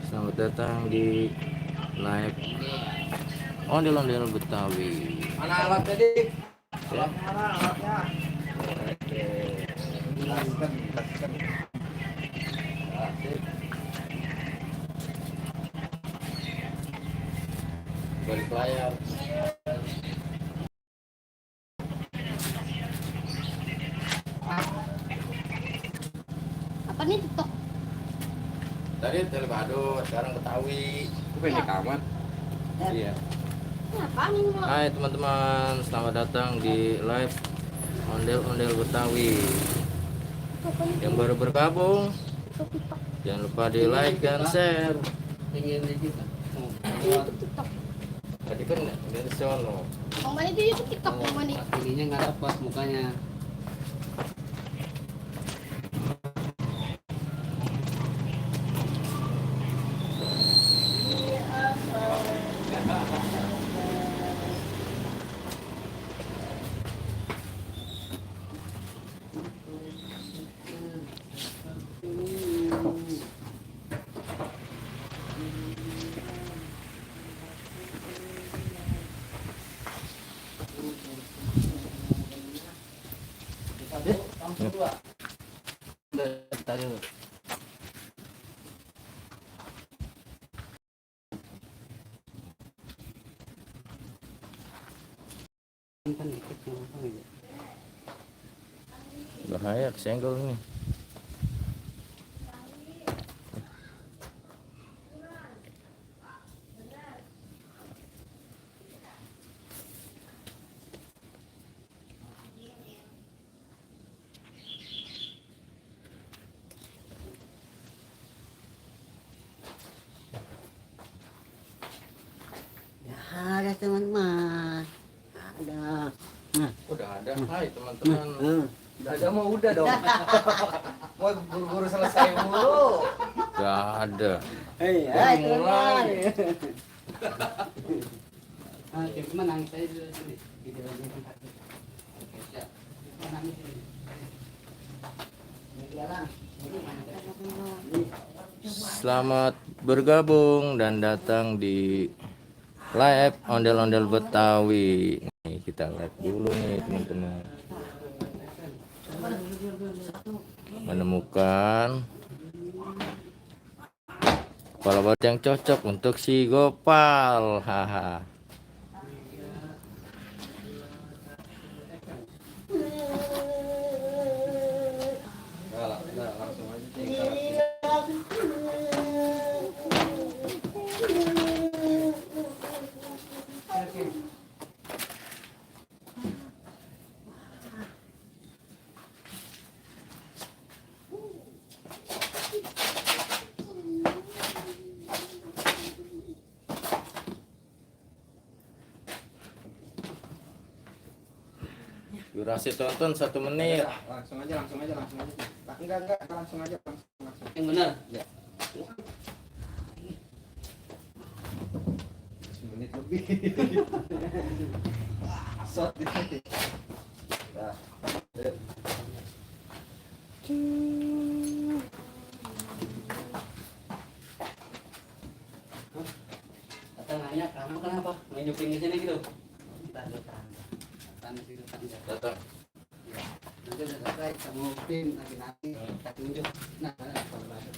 Selamat datang di live ondel-ondel Betawi. Mana alatnya dik? Ya. Alatnya mana alatnya? Balik layar. Apa nih TikTok? Tadi Telebado, sekarang Betawi. Gue pengen rekaman. Iya. Ini apaan ini Mak? Hai teman-teman, selamat datang di live ondel-ondel Betawi. Apa nih? Yang baru bergabung, TikTok. jangan lupa di like dan share. Pengen kita. YouTube TikTok. Tadi kan dari sono. Yang mana itu YouTube TikTok yang mana? Ininya nggak dapat mukanya. Tadi Kan ikut apa gitu. bahaya kesenggol nih. Ya ada teman-teman. Ada. Udah ada. Hai teman-teman. Udah ada mau udah dong. Mau buru-buru selesai mulu. Gak ada. Hei, Dari teman. mulai. Ah, cuma nangis aja dulu sini. Video aja kaki. Oke, siap. Cuma nangis ini. Ini jalan. Selamat bergabung dan datang di live ondel-ondel Betawi. Nih kita live dulu nih teman-teman. Menemukan kepala baut yang cocok untuk si Gopal. Haha. Langsung aja. Durasi tonton 1 menit. Langsung aja. Enggak, langsung aja. Yang benar. Ya. Menit lebih. Shot di. Nah. Kata nanya, kamu kenapa main nyuping ke sini gitu? Tahan. Datang. Nanti udah selesai, kamu pin nanti kita tunjuk. Nah, kalau bahasa.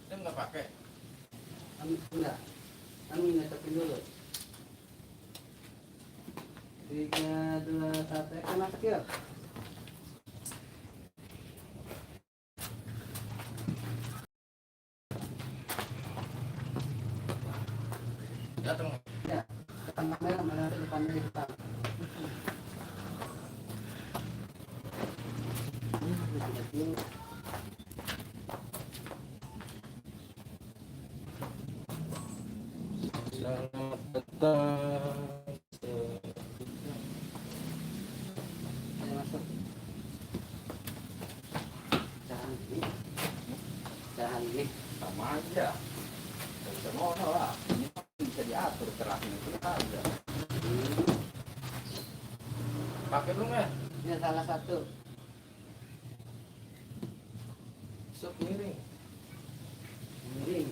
Itu nggak pakai. Enggak, kami ngetepin dulu. 3, 2, 1, kan masuk ya? Datang. Ya, depan kamera, mana depannya di depan. Selamat datang. Ayo masuk. Jangan ini. Sama aja, nggak bisa mono lah. Ini bisa diatur kerasnya itu aja. Pakai belum ya? Ini salah satu. Sok miring. Miring.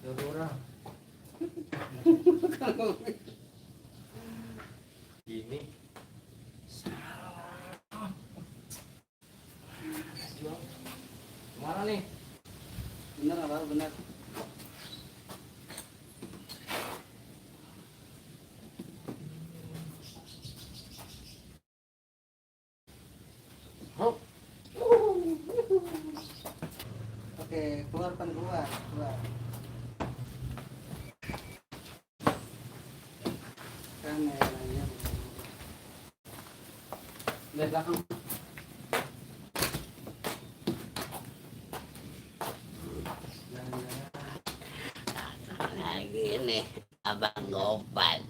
Dorora. Gini. Kemana nih? Bener apa? Bener. Hop. Oke, keluar. Kameranya. Lihat belakang. Lagi nih abang Gopal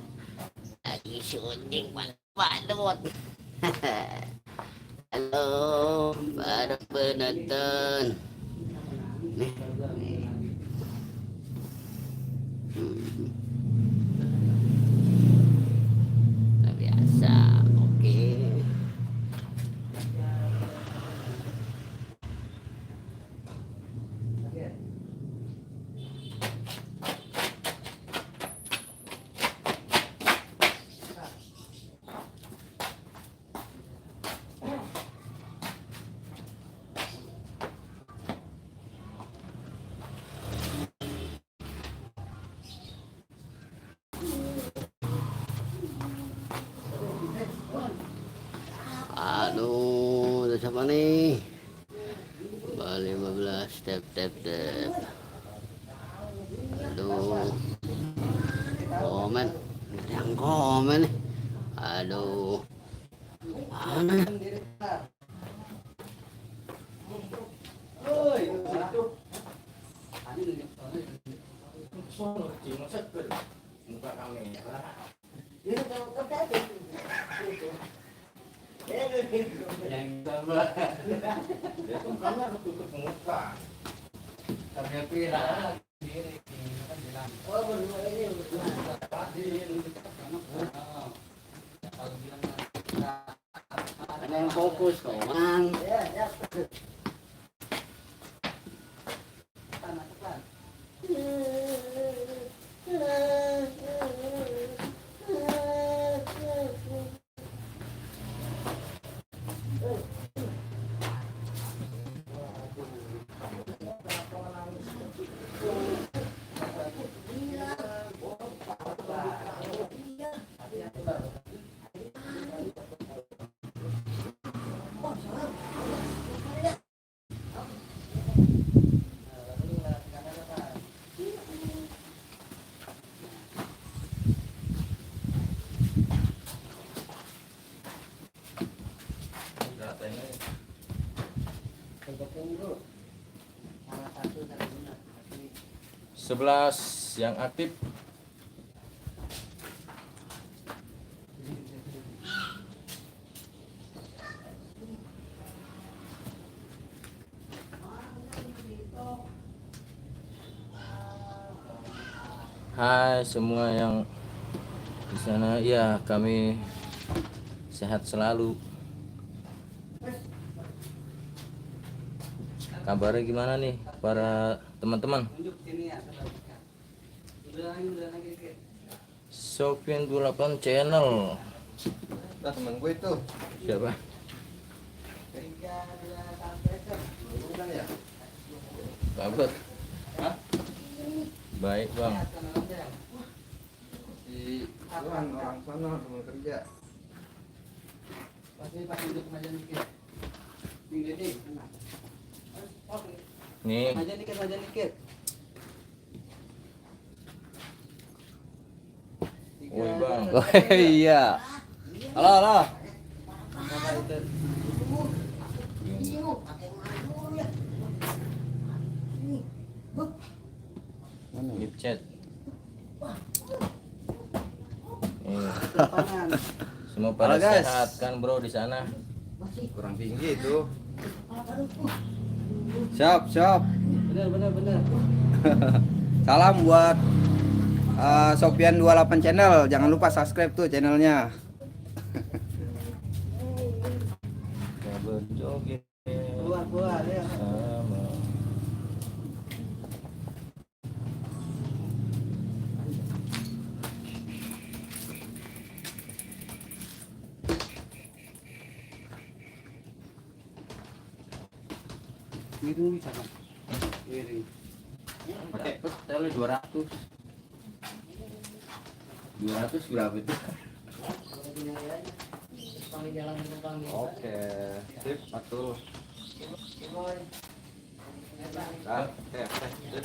lagi syuting balut. Halo para penonton. Nih. Biasa, oke. Aduh, udah siapa nih? Kembali 15 step. Aduh, komen, yang komen nih. Aduh, mana? Sono kecil, masa ke muka kami. Yang sabar. Dia tuh kamera ketutup muka. Tapi pirang diri kan bilang. Oh, berdua ini Ada yang fokus kok, Mang. Salah satu dari benar. 11 yang aktif. Hai semua yang di sana, ya kami sehat selalu. Kabarnya gimana nih para teman-teman? Tunjuk sini ya. Udah lagi dikit. Sofian 28 channel. Nah, temen gue itu. Siapa? 3, 2, 1, Bukan ya? Kabar? Hah? Baik bang. Si Tuhan orang sana teman kerja. Pas tunjuk maju dikit. Tinggi deh. Oke. Nih Maju dikit. woi bang. Oh iya. Halo. Apa itu? Lip chat. Lapangan. Semua pada Halo, guys. sehat kan bro di sana? Kurang tinggi itu. Siap. Bener. Salam buat Sofian 28 channel, jangan lupa subscribe tuh channelnya. Kita berjoget Keluar ya. sama. Miring bisa kan? Miring. Pakai setel 200. 200 berapa itu? Kalau punya ya, panggil jalan itu panggil. Oke, sip, atul. Boy. Nah, oke, sip.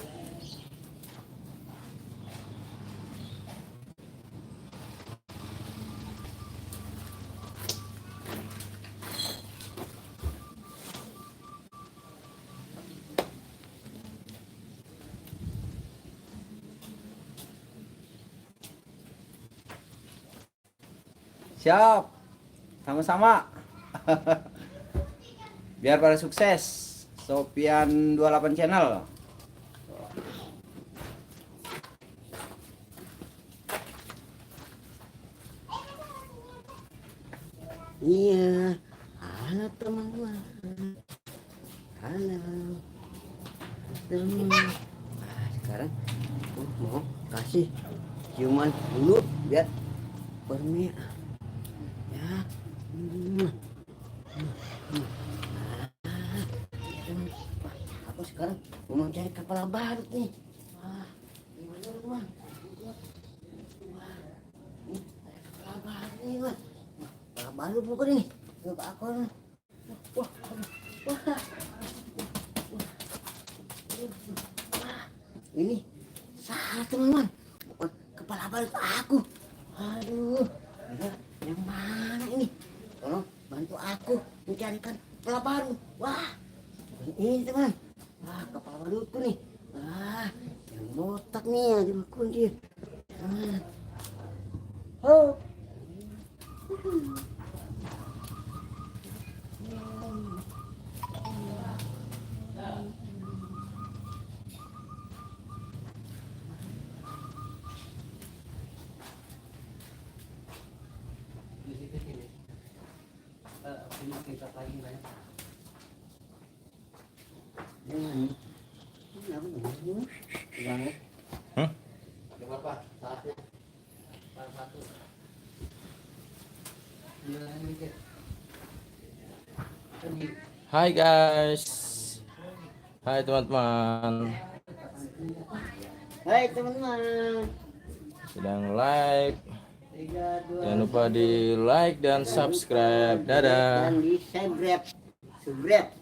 Siap. Sama-sama. Biar pada sukses. Sofian 28 channel. Iya. Halo teman-teman. Halo. Teman. Nah, sekarang aku mau kasih ciuman dulu biar permi ya. Wah, aku sekarang mau cari kepala baru nih. Wah, gimana teman? Wah, ini ada kepala baru nih, Mas. Kepala baru bukan nih. Coba aku. Wah, wah. Ini salah teman-teman, bukan kepala baru aku. Aduh, yang mana ini? Tolong bantu aku mencarikan kepala baru. Wah, ini teman. Wah, kepala baru itu nih. Wah, yang botak nih yang dikunci. Oh. Di situ sini. Makin lagi banyak. Yang Coba Pak, satu. Satu. Jalan dikit. Ini Hai guys. Hai teman-teman. Hai teman-teman. Sedang live. 3, 2. Jangan lupa di like dan subscribe. Dadah. Dan di subscribe.